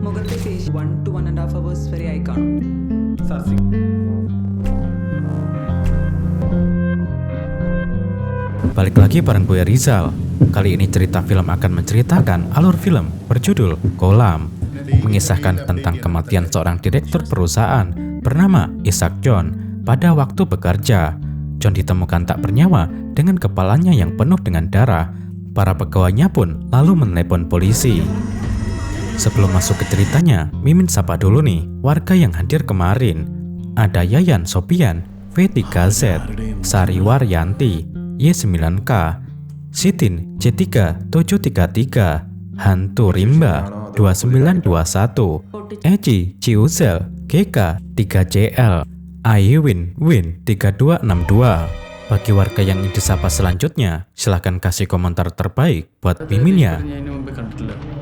മുഖത്തെ ഫേസ് 1 to 1.5 hours വരെ ആയി കാണും. Balik lagi bareng gue Rizal. Kali ini cerita film akan menceritakan alur film berjudul Kolam, mengisahkan tentang kematian seorang direktur perusahaan bernama Isaac John. Pada waktu bekerja, John ditemukan tak bernyawa dengan kepalanya yang penuh dengan darah. Para pegawainya pun lalu menelepon polisi. Sebelum masuk ke ceritanya, Mimin sapa dulu nih warga yang hadir kemarin. Ada Yayan Sopian, V3Z, Sariwar Yanti, Y9K, Sitin C3733, Hantu Rimba 2921, Eci Ciuzel GK 3JL, Aiwin Win 3262. Bagi warga yang ingin disapa selanjutnya, silahkan kasih komentar terbaik buat Mimin ya.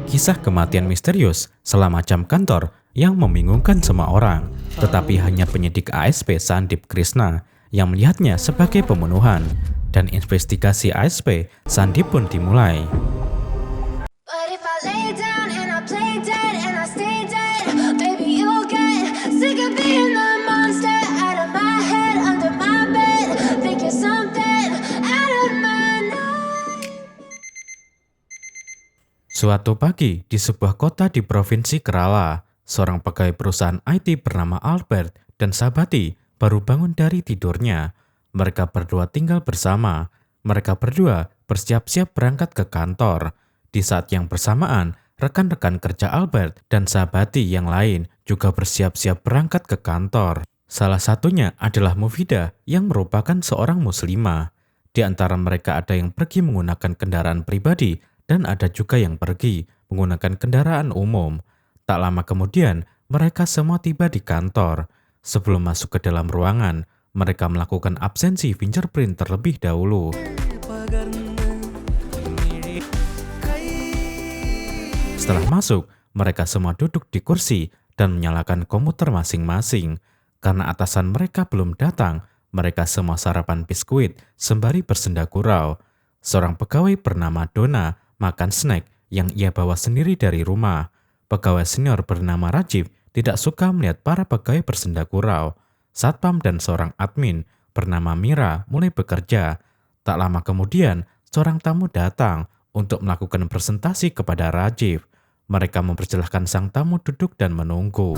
Kisah kematian misterius selama jam kantor yang membingungkan semua orang, tetapi hanya penyidik ASP Sandip Krishna yang melihatnya sebagai pembunuhan, dan investigasi ASP Sandip pun dimulai. Suatu pagi di sebuah kota di Provinsi Kerala, seorang pegawai perusahaan IT bernama Albert dan Sabati baru bangun dari tidurnya. Mereka berdua tinggal bersama. Mereka berdua bersiap-siap berangkat ke kantor. Di saat yang bersamaan, rekan-rekan kerja Albert dan Sabati yang lain juga bersiap-siap berangkat ke kantor. Salah satunya adalah Mufidah yang merupakan seorang muslimah. Di antara mereka ada yang pergi menggunakan kendaraan pribadi dan ada juga yang pergi menggunakan kendaraan umum. Tak lama kemudian, mereka semua tiba di kantor. Sebelum masuk ke dalam ruangan, mereka melakukan absensi fingerprint terlebih dahulu. Setelah masuk, mereka semua duduk di kursi dan menyalakan komputer masing-masing. Karena atasan mereka belum datang, mereka semua sarapan biskuit sembari bersenda gurau. Seorang pegawai bernama Donna makan snack yang ia bawa sendiri dari rumah. Pegawai senior bernama Rajiv tidak suka melihat para pegawai bersenda gurau. Satpam dan seorang admin bernama Mira mulai bekerja. Tak lama kemudian, seorang tamu datang untuk melakukan presentasi kepada Rajiv. Mereka mempersilahkan sang tamu duduk dan menunggu.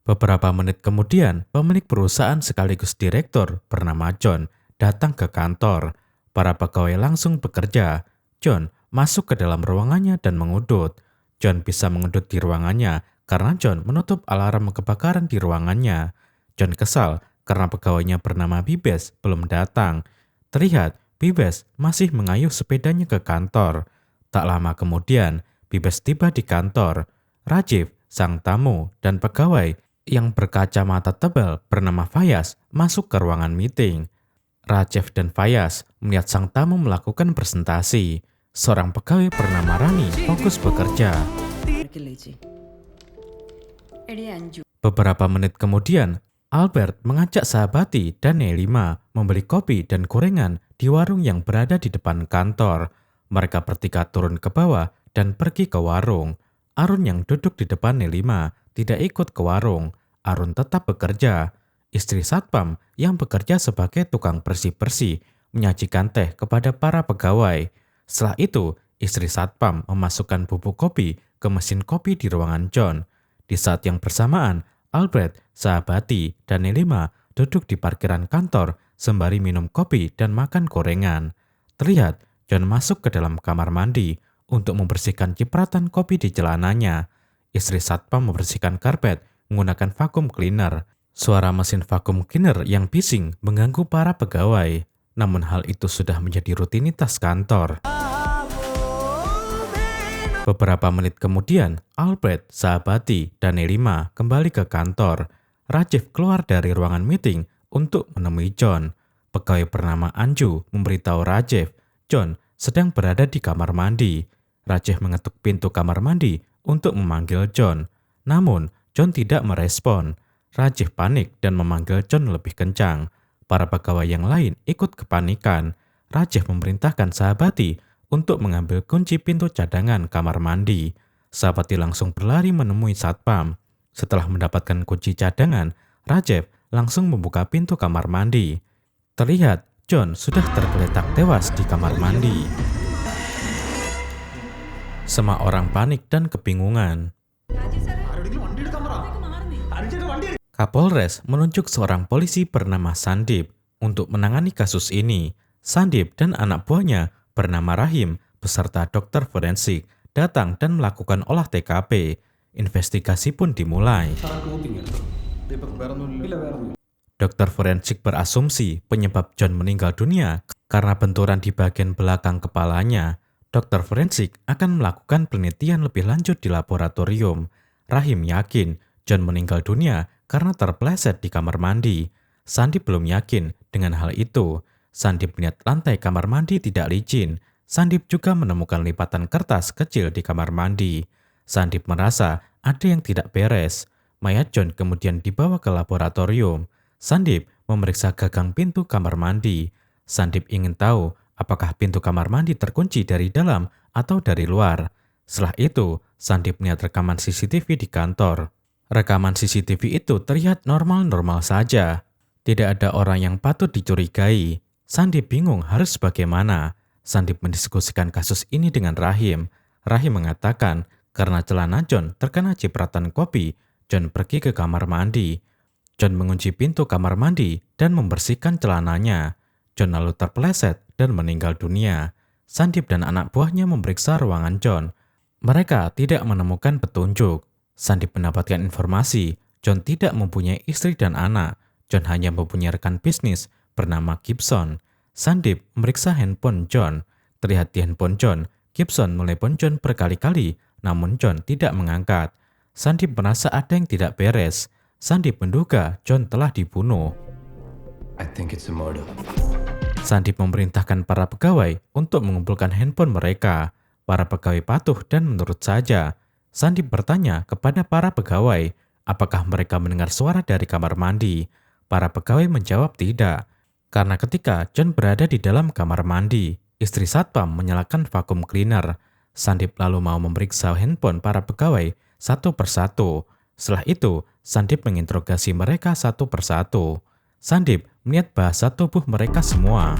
Beberapa menit kemudian, pemilik perusahaan sekaligus direktur bernama John datang ke kantor. Para pegawai langsung bekerja. John masuk ke dalam ruangannya dan mengudut. John bisa mengudut di ruangannya karena John menutup alarm kebakaran di ruangannya. John kesal karena pegawainya bernama Bibes belum datang. Terlihat Bibes masih mengayuh sepedanya ke kantor. Tak lama kemudian, Bibes tiba di kantor. Rajiv, sang tamu, dan pegawai yang berkacamata tebal bernama Fayaz masuk ke ruangan meeting. Rajiv dan Fayaz melihat sang tamu melakukan presentasi. Seorang pegawai bernama Rani fokus bekerja. Beberapa menit kemudian, Albert mengajak Sahabati dan Nelima membeli kopi dan gorengan di warung yang berada di depan kantor. Mereka bertiga turun ke bawah dan pergi ke warung. Arun yang duduk di depan Nelima tidak ikut ke warung. Arun tetap bekerja. Istri Satpam yang bekerja sebagai tukang bersih-bersih menyajikan teh kepada para pegawai. Setelah itu, istri Satpam memasukkan bubuk kopi ke mesin kopi di ruangan John. Di saat yang bersamaan, Albert, Sahabati, dan Nelima duduk di parkiran kantor sembari minum kopi dan makan gorengan. Terlihat John masuk ke dalam kamar mandi untuk membersihkan cipratan kopi di celananya. Istri Satpam membersihkan karpet menggunakan vacuum cleaner. Suara mesin vacuum cleaner yang bising mengganggu para pegawai. Namun hal itu sudah menjadi rutinitas kantor. Beberapa menit kemudian, Albert, Sahabati, dan Nelima kembali ke kantor. Rajiv keluar dari ruangan meeting untuk menemui John. Pegawai bernama Anju memberitahu Rajiv, John sedang berada di kamar mandi. Rajiv mengetuk pintu kamar mandi untuk memanggil John. Namun, John tidak merespon. Rajiv panik dan memanggil John lebih kencang. Para pegawai yang lain ikut kepanikan. Rajev memerintahkan Sahabati untuk mengambil kunci pintu cadangan kamar mandi. Sahabati langsung berlari menemui satpam. Setelah mendapatkan kunci cadangan, Rajev langsung membuka pintu kamar mandi. Terlihat John sudah tergeletak tewas di kamar mandi. Semua orang panik dan kebingungan. Kapolres menunjuk seorang polisi bernama Sandip untuk menangani kasus ini. Sandip dan anak buahnya bernama Rahim beserta dokter forensik datang dan melakukan olah TKP. Investigasi pun dimulai. Dokter forensik berasumsi penyebab John meninggal dunia karena benturan di bagian belakang kepalanya. Dokter forensik akan melakukan penelitian lebih lanjut di laboratorium. Rahim yakin John meninggal dunia karena terpleset di kamar mandi. Sandip belum yakin dengan hal itu. Sandip melihat lantai kamar mandi tidak licin. Sandip juga menemukan lipatan kertas kecil di kamar mandi. Sandip merasa ada yang tidak beres. Mayat John kemudian dibawa ke laboratorium. Sandip memeriksa gagang pintu kamar mandi. Sandip ingin tahu apakah pintu kamar mandi terkunci dari dalam atau dari luar. Setelah itu, Sandip melihat rekaman CCTV di kantor. Rekaman CCTV itu terlihat normal-normal saja. Tidak ada orang yang patut dicurigai. Sandip bingung harus bagaimana. Sandip mendiskusikan kasus ini dengan Rahim. Rahim mengatakan karena celana John terkena cipratan kopi, John pergi ke kamar mandi. John mengunci pintu kamar mandi dan membersihkan celananya. John lalu terpeleset dan meninggal dunia. Sandip dan anak buahnya memeriksa ruangan John. Mereka tidak menemukan petunjuk. Sandip mendapatkan informasi John tidak mempunyai istri dan anak. John hanya mempunyai rekan bisnis bernama Gibson. Sandip memeriksa handphone John. Terlihat di handphone John, Gibson menelepon John berkali-kali, namun John tidak mengangkat. Sandip merasa ada yang tidak beres. Sandip menduga John telah dibunuh. I think it's a murder. Sandip memerintahkan para pegawai untuk mengumpulkan handphone mereka. Para pegawai patuh dan menurut saja. Sandip bertanya kepada para pegawai, apakah mereka mendengar suara dari kamar mandi. Para pegawai menjawab tidak. Karena ketika John berada di dalam kamar mandi, istri satpam menyalakan vacuum cleaner. Sandip lalu mau memeriksa handphone para pegawai satu persatu. Setelah itu, Sandip menginterogasi mereka satu persatu. Sandip melihat bahasa tubuh mereka semua.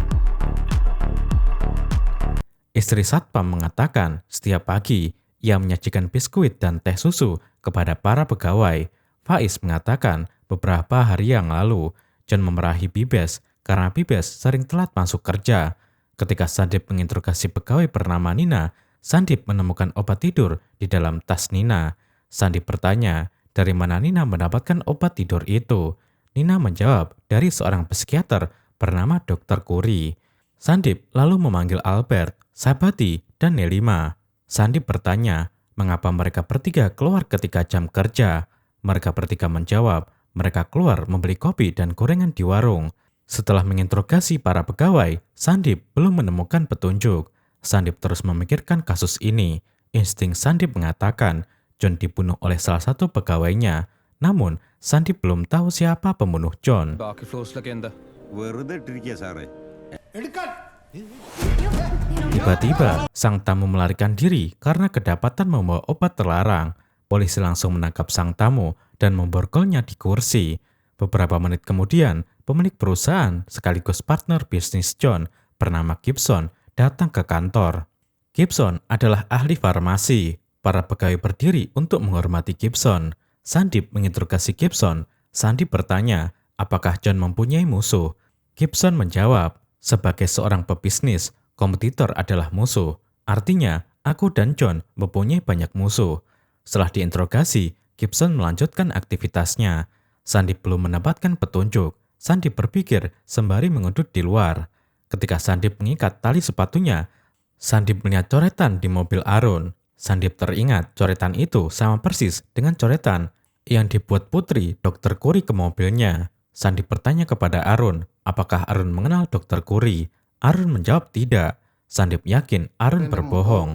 Istri satpam mengatakan setiap pagi ia menyajikan biskuit dan teh susu kepada para pegawai. Faiz mengatakan beberapa hari yang lalu John memarahi Bibes karena Bibes sering telat masuk kerja. Ketika Sandip menginterogasi pegawai bernama Nina, Sandip menemukan obat tidur di dalam tas Nina. Sandip bertanya, dari mana Nina mendapatkan obat tidur itu? Nina menjawab, dari seorang psikiater bernama Dr. Kuri. Sandip lalu memanggil Albert, Sahabati, dan Nelima. Sandip bertanya, mengapa mereka bertiga keluar ketika jam kerja? Mereka bertiga menjawab, mereka keluar membeli kopi dan gorengan di warung. Setelah menginterogasi para pegawai, Sandip belum menemukan petunjuk. Sandip terus memikirkan kasus ini. Insting Sandip mengatakan John dibunuh oleh salah satu pegawainya. Namun, Sandip belum tahu siapa pembunuh John. Tiba-tiba, sang tamu melarikan diri karena kedapatan membawa obat terlarang. Polisi langsung menangkap sang tamu dan memborgolnya di kursi. Beberapa menit kemudian, pemilik perusahaan sekaligus partner bisnis John bernama Gibson datang ke kantor. Gibson adalah ahli farmasi. Para pegawai berdiri untuk menghormati Gibson. Sandip menginterogasi Gibson. Sandip bertanya, apakah John mempunyai musuh? Gibson menjawab, sebagai seorang pebisnis, kompetitor adalah musuh. Artinya, aku dan John mempunyai banyak musuh. Setelah diinterogasi, Gibson melanjutkan aktivitasnya. Sandip belum mendapatkan petunjuk. Sandip berpikir sembari mengudut di luar. Ketika Sandip mengikat tali sepatunya, Sandip melihat coretan di mobil Arun. Sandip teringat coretan itu sama persis dengan coretan yang dibuat putri Dr. Kuri ke mobilnya. Sandip bertanya kepada Arun, apakah Arun mengenal Dr. Kuri? Arun menjawab tidak. Sandip yakin Arun berbohong.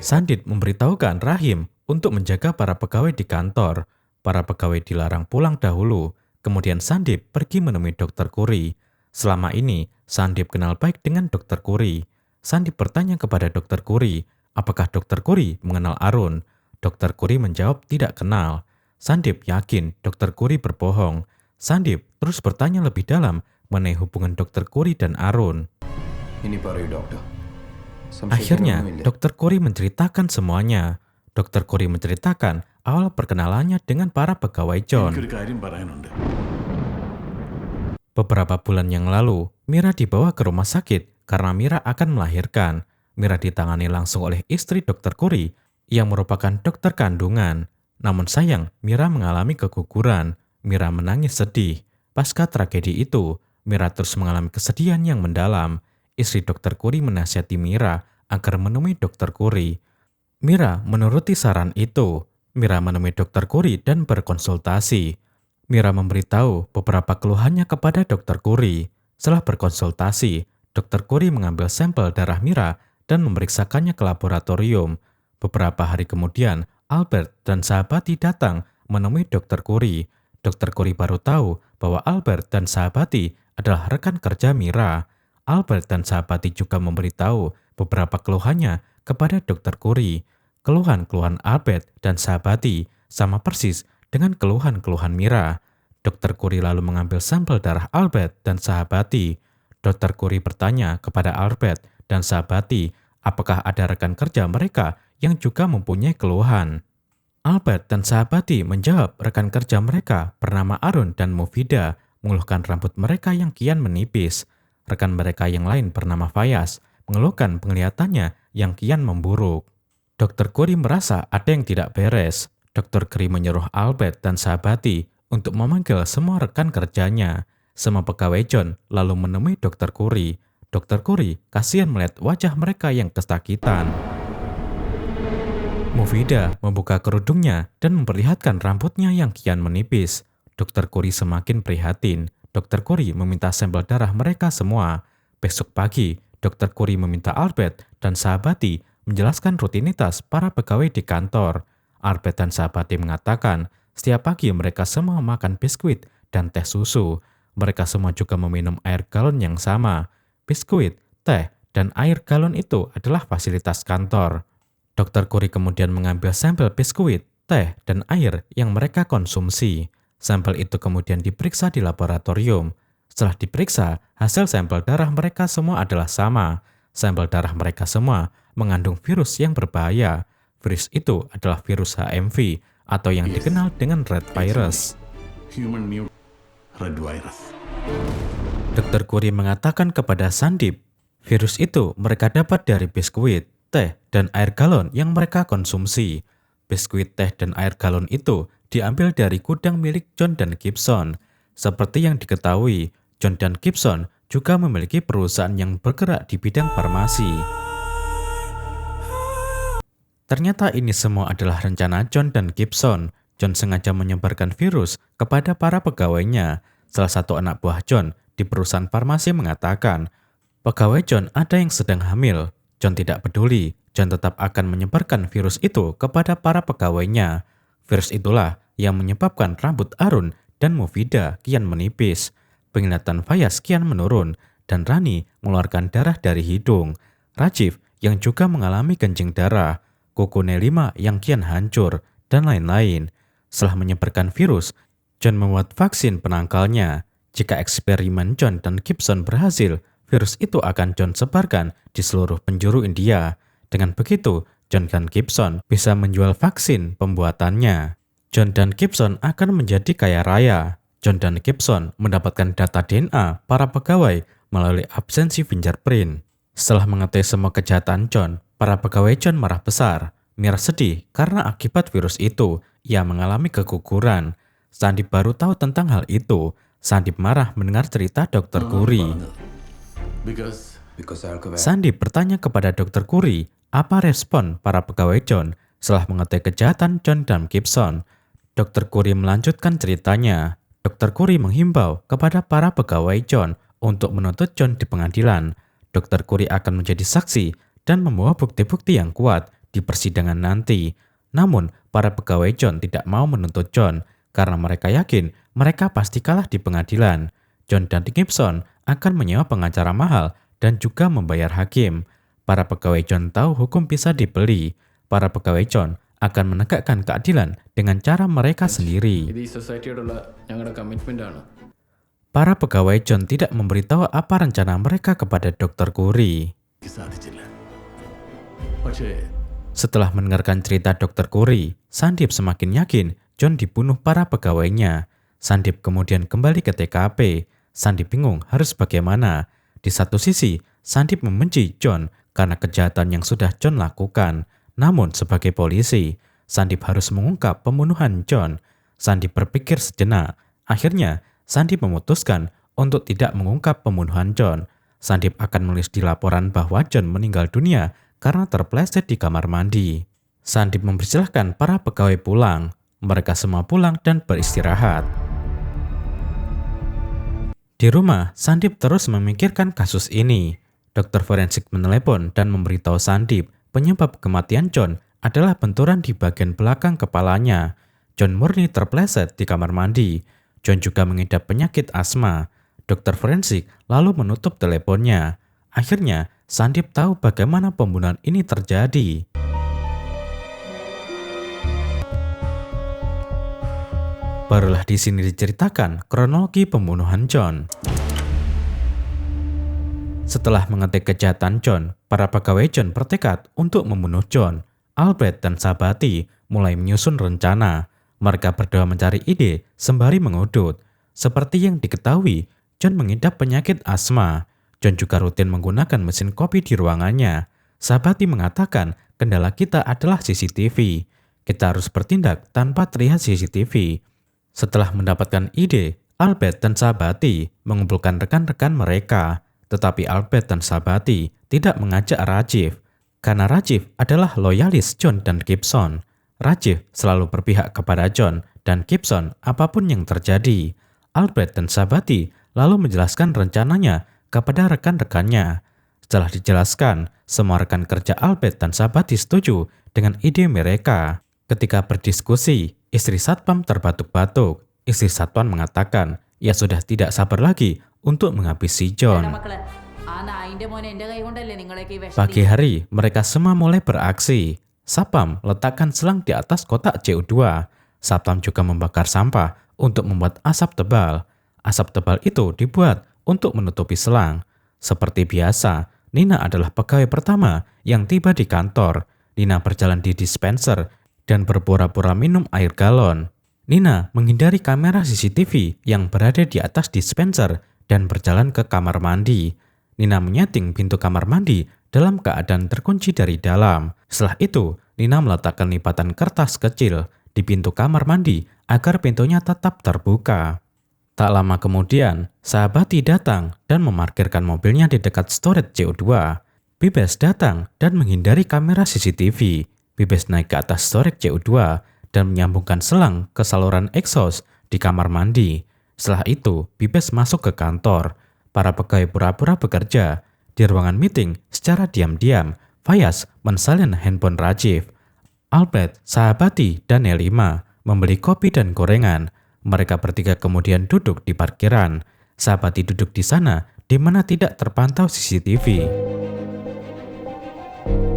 Sandip memberitahukan Rahim untuk menjaga para pegawai di kantor. Para pegawai dilarang pulang dahulu. Kemudian Sandip pergi menemui Dr. Kuri. Selama ini, Sandip kenal baik dengan Dr. Kuri. Sandip bertanya kepada Dr. Kuri, apakah Dr. Kuri mengenal Arun? Dr. Kuri menjawab tidak kenal. Sandip yakin Dr. Kuri berbohong. Sandip terus bertanya lebih dalam mengenai hubungan Dr. Kuri dan Arun. Ini baru dokter. Akhirnya, Dr. Kuri menceritakan semuanya. Dr. Kuri menceritakan awal perkenalannya dengan para pegawai John. Beberapa bulan yang lalu, Mira dibawa ke rumah sakit karena Mira akan melahirkan. Mira ditangani langsung oleh istri Dr. Kuri yang merupakan dokter kandungan. Namun sayang, Mira mengalami keguguran. Mira menangis sedih. Pasca tragedi itu, Mira terus mengalami kesedihan yang mendalam. Istri Dr. Kuri menasihati Mira agar menemui Dr. Kuri. Mira menuruti saran itu. Mira menemui Dr. Kuri dan berkonsultasi. Mira memberitahu beberapa keluhannya kepada Dr. Kuri. Setelah berkonsultasi, Dr. Kuri mengambil sampel darah Mira dan memeriksakannya ke laboratorium. Beberapa hari kemudian, Albert dan Sahabati datang menemui Dr. Kuri. Dr. Kuri baru tahu bahwa Albert dan Sahabati adalah rekan kerja Mira. Albert dan Sahabati juga memberitahu beberapa keluhannya kepada Dr. Kuri. Keluhan-keluhan Albert dan Sahabati sama persis dengan keluhan-keluhan Mira. Dr. Kuri lalu mengambil sampel darah Albert dan Sahabati. Dr. Kuri bertanya kepada Albert dan Sahabati apakah ada rekan kerja mereka yang juga mempunyai keluhan. Albert dan Sahabati menjawab rekan kerja mereka bernama Arun dan Mufida mengeluhkan rambut mereka yang kian menipis. Rekan mereka yang lain bernama Fayaz mengeluhkan penglihatannya yang kian memburuk. Dr. Kuri merasa ada yang tidak beres. Dr. Kuri menyuruh Albert dan Sahabati untuk memanggil semua rekan kerjanya. Semua pegawai John lalu menemui Dr. Kuri. Dr. Kuri kasihan melihat wajah mereka yang kesakitan. Mufida membuka kerudungnya dan memperlihatkan rambutnya yang kian menipis. Dr. Kuri semakin prihatin. Dr. Kuri meminta sampel darah mereka semua. Besok pagi, Dr. Kuri meminta Albert dan Sahabati menjelaskan rutinitas para pegawai di kantor. Albert dan Sahabati mengatakan setiap pagi mereka semua makan biskuit dan teh susu. Mereka semua juga meminum air galon yang sama. Biskuit, teh, dan air galon itu adalah fasilitas kantor. Dr. Kuri kemudian mengambil sampel biskuit, teh, dan air yang mereka konsumsi. Sampel itu kemudian diperiksa di laboratorium. Setelah diperiksa, hasil sampel darah mereka semua adalah sama. Sampel darah mereka semua mengandung virus yang berbahaya. Virus itu adalah virus HMV atau yang dikenal dengan Red Virus. Dr. Kuri mengatakan kepada Sandip, virus itu mereka dapat dari biskuit, teh, dan air galon yang mereka konsumsi. Biskuit, teh, dan air galon itu diambil dari gudang milik John dan Gibson. Seperti yang diketahui, John dan Gibson juga memiliki perusahaan yang bergerak di bidang farmasi. Ternyata ini semua adalah rencana John dan Gibson. John sengaja menyebarkan virus kepada para pegawainya. Salah satu anak buah John di perusahaan farmasi mengatakan, pegawai John ada yang sedang hamil. John tidak peduli. John tetap akan menyebarkan virus itu kepada para pegawainya. Virus itulah yang menyebabkan rambut Arun dan Mufida kian menipis. Penglihatan Fayaz kian menurun dan Rani mengeluarkan darah dari hidung. Rajiv yang juga mengalami kencing darah. Kuku Nelima yang kian hancur dan lain-lain. Setelah menyebarkan virus, John membuat vaksin penangkalnya. Jika eksperimen John dan Gibson berhasil, virus itu akan John sebarkan di seluruh penjuru India. Dengan begitu, John dan Gibson bisa menjual vaksin pembuatannya. John dan Gibson akan menjadi kaya raya. John dan Gibson mendapatkan data DNA para pegawai melalui absensi fingerprint. Setelah mengetahui semua kejahatan John, para pegawai John marah besar. Mira sedih karena akibat virus itu, ia mengalami keguguran. Sandip baru tahu tentang hal itu. Sandip marah mendengar cerita Dr. Kuri. Sandip bertanya kepada Dr. Kuri, apa respon para pegawai John setelah mengetahui kejahatan John dan Gibson. Dr. Kuri melanjutkan ceritanya. Dr. Kuri menghimbau kepada para pegawai John untuk menuntut John di pengadilan. Dr. Kuri akan menjadi saksi dan membawa bukti-bukti yang kuat di persidangan nanti. Namun, para pegawai John tidak mau menuntut John karena mereka yakin mereka pasti kalah di pengadilan. John dan Gibson akan menyewa pengacara mahal dan juga membayar hakim. Para pegawai John tahu hukum bisa dibeli. Para pegawai John akan menegakkan keadilan dengan cara mereka sendiri. ഇത് ഈ സൊസൈറ്റിയോടുള്ള ഞങ്ങളുടെ കമ്മിറ്റ്മെന്റ് ആണ്. Para pegawai John tidak memberitahu apa rencana mereka kepada Dr. Curry. സാധിച്ചില്ല. പക്ഷേ Setelah mendengarkan cerita Dr. Curry, Sandip semakin yakin John dibunuh para pegawainya. Sandip kemudian kembali ke TKP. Sandip bingung harus bagaimana. Di satu sisi, Sandip membenci John karena kejahatan yang sudah John lakukan. Namun sebagai polisi, Sandip harus mengungkap pembunuhan John. Sandip berpikir sejenak. Akhirnya, Sandip memutuskan untuk tidak mengungkap pembunuhan John. Sandip akan menulis di laporan bahwa John meninggal dunia karena terpleset di kamar mandi. Sandip mempersilahkan para pegawai pulang. Mereka semua pulang dan beristirahat. Di rumah, Sandip terus memikirkan kasus ini. Dokter forensik menelepon dan memberitahu Sandip penyebab kematian John adalah benturan di bagian belakang kepalanya. John murni terpleset di kamar mandi. John juga mengidap penyakit asma. Dokter forensik lalu menutup teleponnya. Akhirnya, Sandip tahu bagaimana pembunuhan ini terjadi. Barulah di sini diceritakan kronologi pembunuhan John. Setelah mengetik kejahatan John, para pegawai John bertekad untuk membunuh John. Albert dan Sabati mulai menyusun rencana. Mereka berdua mencari ide sembari mengudut. Seperti yang diketahui, John mengidap penyakit asma. John juga rutin menggunakan mesin kopi di ruangannya. Sabati mengatakan kendala kita adalah CCTV. Kita harus bertindak tanpa terlihat CCTV. Setelah mendapatkan ide, Albert dan Sabati mengumpulkan rekan-rekan mereka. Tetapi Albert dan Sabati tidak mengajak Rajiv. Karena Rajiv adalah loyalis John dan Gibson. Rajiv selalu berpihak kepada John dan Gibson apapun yang terjadi. Albert dan Sabati lalu menjelaskan rencananya kepada rekan-rekannya. Setelah dijelaskan, semua rekan kerja Albert dan Sabati setuju dengan ide mereka. Ketika berdiskusi, istri Satpam terbatuk-batuk. Istri Satpam mengatakan, ia sudah tidak sabar lagi untuk menghabisi John. Pagi hari, mereka semua mulai beraksi. Satpam letakkan selang di atas kotak CO2. Satpam juga membakar sampah untuk membuat asap tebal. Asap tebal itu dibuat untuk menutupi selang. Seperti biasa, Nina adalah pegawai pertama yang tiba di kantor. Nina berjalan di dispenser dan berpura-pura minum air galon. Nina menghindari kamera CCTV yang berada di atas dispenser dan berjalan ke kamar mandi. Nina menyeting pintu kamar mandi dalam keadaan terkunci dari dalam. Setelah itu, Nina meletakkan lipatan kertas kecil di pintu kamar mandi agar pintunya tetap terbuka. Tak lama kemudian, Sabati datang dan memarkirkan mobilnya di dekat storage CO2. Bibes datang dan menghindari kamera CCTV. Bibes naik ke atas storage CO2 dan menyambungkan selang ke saluran exhaust di kamar mandi. Setelah itu, Bibes masuk ke kantor. Para pegawai pura-pura bekerja. Di ruangan meeting, secara diam-diam, Fayaz mensalin handphone Rajiv. Albert, Sabati, dan Elima membeli kopi dan gorengan. Mereka bertiga kemudian duduk di parkiran. Sabati duduk di sana, di mana tidak terpantau CCTV.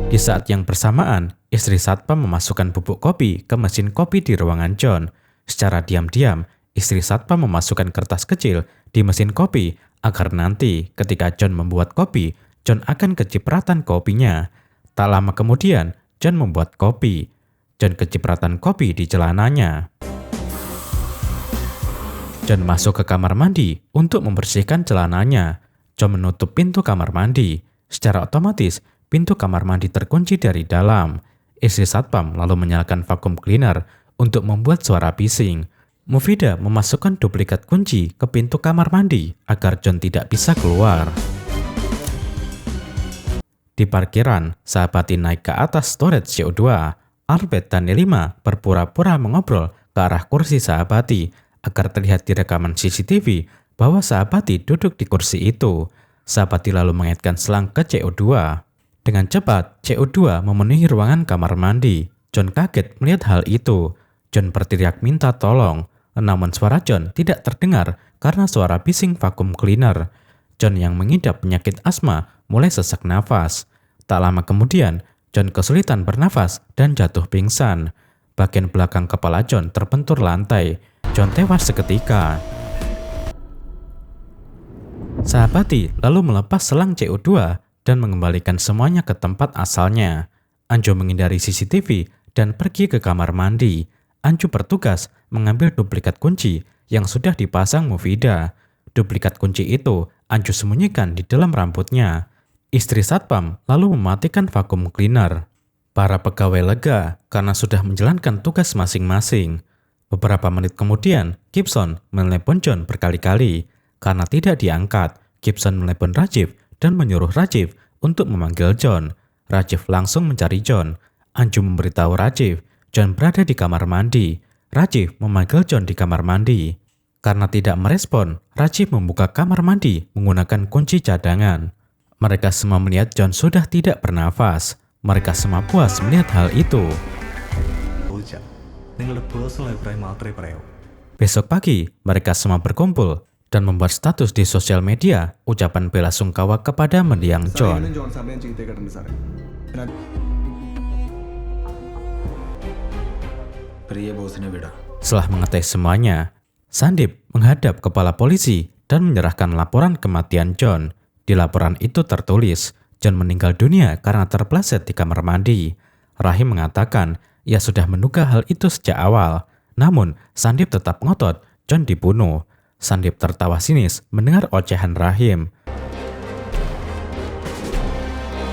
Di saat yang bersamaan, istri Satpam memasukkan bubuk kopi ke mesin kopi di ruangan John. Secara diam-diam, istri Satpam memasukkan kertas kecil di mesin kopi agar nanti ketika John membuat kopi, John akan kecipratan kopinya. Tak lama kemudian, John membuat kopi. John kecipratan kopi di celananya. John masuk ke kamar mandi untuk membersihkan celananya. John menutup pintu kamar mandi. Secara otomatis, pintu kamar mandi terkunci dari dalam. Istri Satpam lalu menyalakan vacuum cleaner untuk membuat suara bising. Mufidah memasukkan duplikat kunci ke pintu kamar mandi agar John tidak bisa keluar. Di parkiran, Sabati naik ke atas storage CO2. Albert dan Elima berpura-pura mengobrol ke arah kursi Sabati agar terlihat di rekaman CCTV bahwa Sabati duduk di kursi itu. Sabati lalu mengaitkan selang ke CO2. Dengan cepat, CO2 memenuhi ruangan kamar mandi. John kaget melihat hal itu. John berteriak minta tolong. Namun suara John tidak terdengar karena suara bising vakum cleaner. John yang mengidap penyakit asma mulai sesak nafas. Tak lama kemudian, John kesulitan bernafas dan jatuh pingsan. Bagian belakang kepala John terbentur lantai. John tewas seketika. Sahabati lalu melepas selang CO2 dan mengembalikan semuanya ke tempat asalnya. Anjo menghindari CCTV dan pergi ke kamar mandi. Anjo bertugas mengambil duplikat kunci yang sudah dipasang Mufida. Duplikat kunci itu Anjo sembunyikan di dalam rambutnya. Istri satpam lalu mematikan vakum cleaner. Para pegawai lega karena sudah menjalankan tugas masing-masing. Beberapa menit kemudian, Gibson menelepon John berkali-kali. Karena tidak diangkat, Gibson menelepon Rajiv dan menyuruh Rajiv untuk memanggil John. Rajiv langsung mencari John. Anju memberitahu Rajiv, John berada di kamar mandi. Rajiv memanggil John di kamar mandi. Karena tidak merespon, Rajiv membuka kamar mandi menggunakan kunci cadangan. Mereka semua melihat John sudah tidak bernafas. Mereka semua puas melihat hal itu. Besok pagi, mereka semua berkumpul dan membuat status di sosial media ucapan bela sungkawa kepada mendiang John. Setelah mengetahui semuanya, Sandip menghadap kepala polisi dan menyerahkan laporan kematian John. Di laporan itu tertulis, John meninggal dunia karena terpleset di kamar mandi. Rahim mengatakan ia sudah menduga hal itu sejak awal. Namun, Sandip tetap ngotot John dibunuh. Sandip tertawa sinis mendengar ocehan Rahim.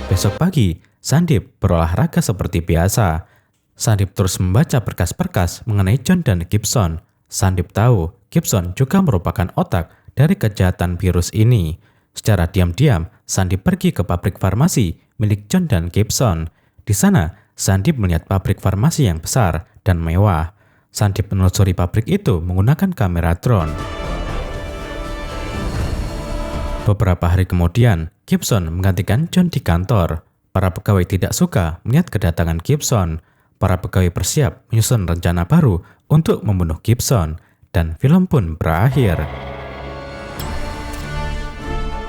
Besok pagi, Sandip berolahraga seperti biasa. Sandip terus membaca berkas-berkas mengenai John dan Gibson. Sandip tahu Gibson juga merupakan otak dari kejahatan virus ini. Secara diam-diam, Sandip pergi ke pabrik farmasi milik John dan Gibson. Di sana, Sandip melihat pabrik farmasi yang besar dan mewah. Sandip menelusuri pabrik itu menggunakan kamera drone. Beberapa hari kemudian, Gibson menggantikan John di kantor. Para pegawai tidak suka melihat kedatangan Gibson. Para pegawai bersiap menyusun rencana baru untuk membunuh Gibson. Dan film pun berakhir.